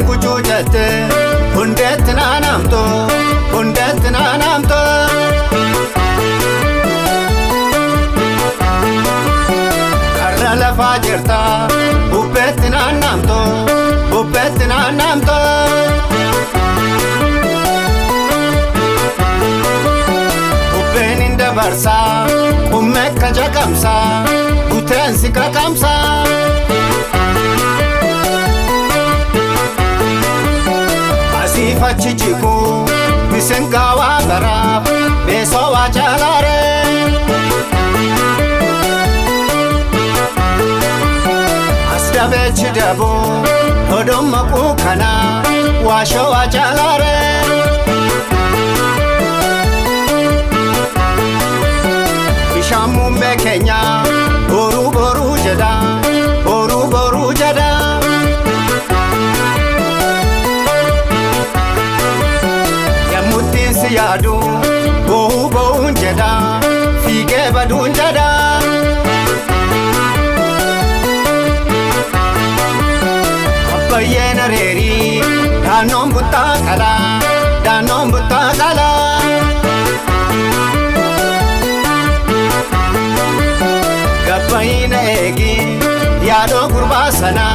kucuujate hundeetti naanamto karra lafaa jirta bubbeetti naanamto bubbeen hin dabarsa ummekka jaqamsa uteensi qaqamsa asiifachi jiku bisingaawaa garaaf beesowaa caalaare asdabeechi dabo hodommaquu kana waashowaa caalaare bishaan muummee keenya boruu jedha yaadu bo'uun jedha fiigee baduun jedha abbayyeen areerii daannoon buttaa qala gabbayina eegi yaadoo gurbaa sana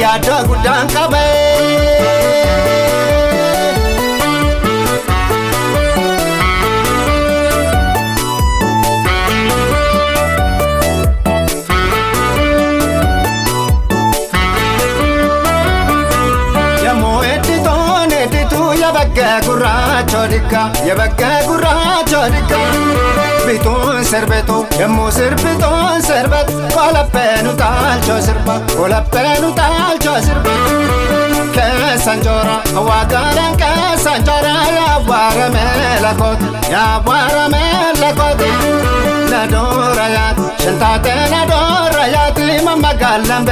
yaadoo guddaan qabe Yabagga gurraacha dikka bituun sirbitu yemmuu sirbituun sirbet kolappeenu taalchoo sirba keessan joora waagaadhaan keessan joora yaawwaaramee lakooti nadoorayyaati shantaatee nadoorayyaati mammagaalaan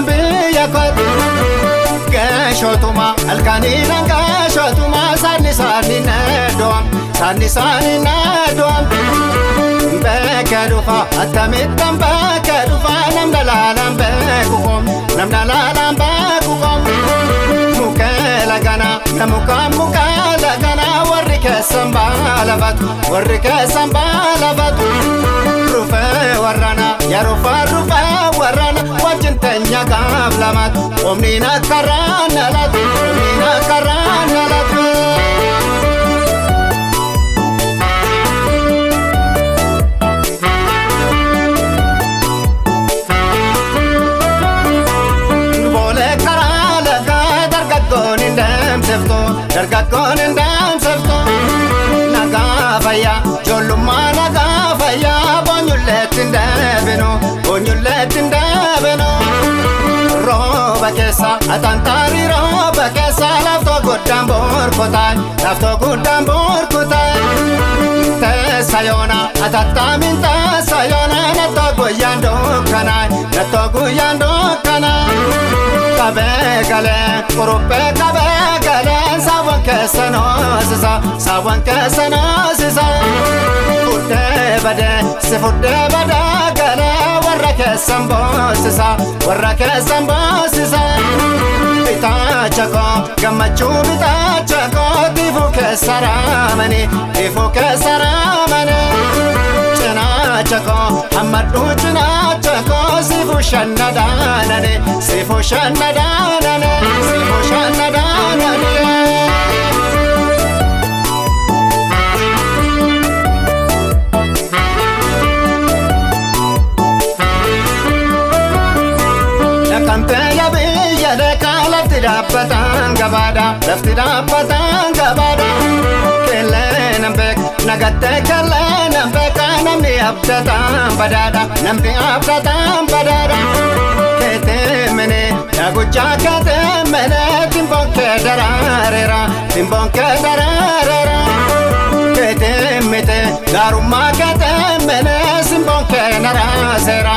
biyya kooti Gashotuma alkanina gashotuma sani nedom bekedufa atamitam bekedufa namdalalam bekukom mukela gana warri kesan balabatu rufe warrana yarufa wajin tenya kablamat omnina karana latu bole karala ga dargagoon indam sefto nagafaya jollumma nagafaya bonyulletin dabeno roba keessa atantari roba keessa lafto guddaan borkotai tesayona atattamin tesayona netto guyyaan dukkanaa kabegale kuruppe kabegale sawan keessa noosisa fudde bade gale warra keessan boosisa bitachako gammachuu bitachako tifu keessa raamani cinachako hammadhu cinachako sifu shannadaanane lafti dhaabbatan gabaadha kelleen beek nagattee kelleen beek namni abdataan badaadha keetemene yaguchaa keetemene timboon kee daraareera keetemete gaarummaa keetemene simboon kee naraaseera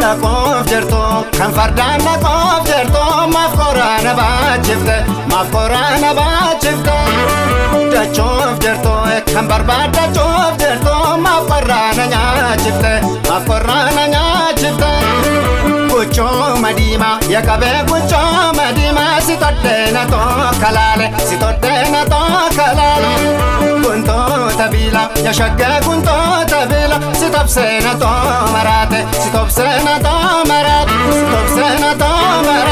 Nakoof jirtu kan fardaan nakoof jirtu maaf koraana baachifte dachoof jirtu kan barbaadachuuf jirtu maaf koraana nyaachifte kuchoo Yakabe kuncho madima si todde na to kalale si todde na to kalale kunto tabila ya shagga kunto tabila si topse na to marate si topse na to marate si topse na to marate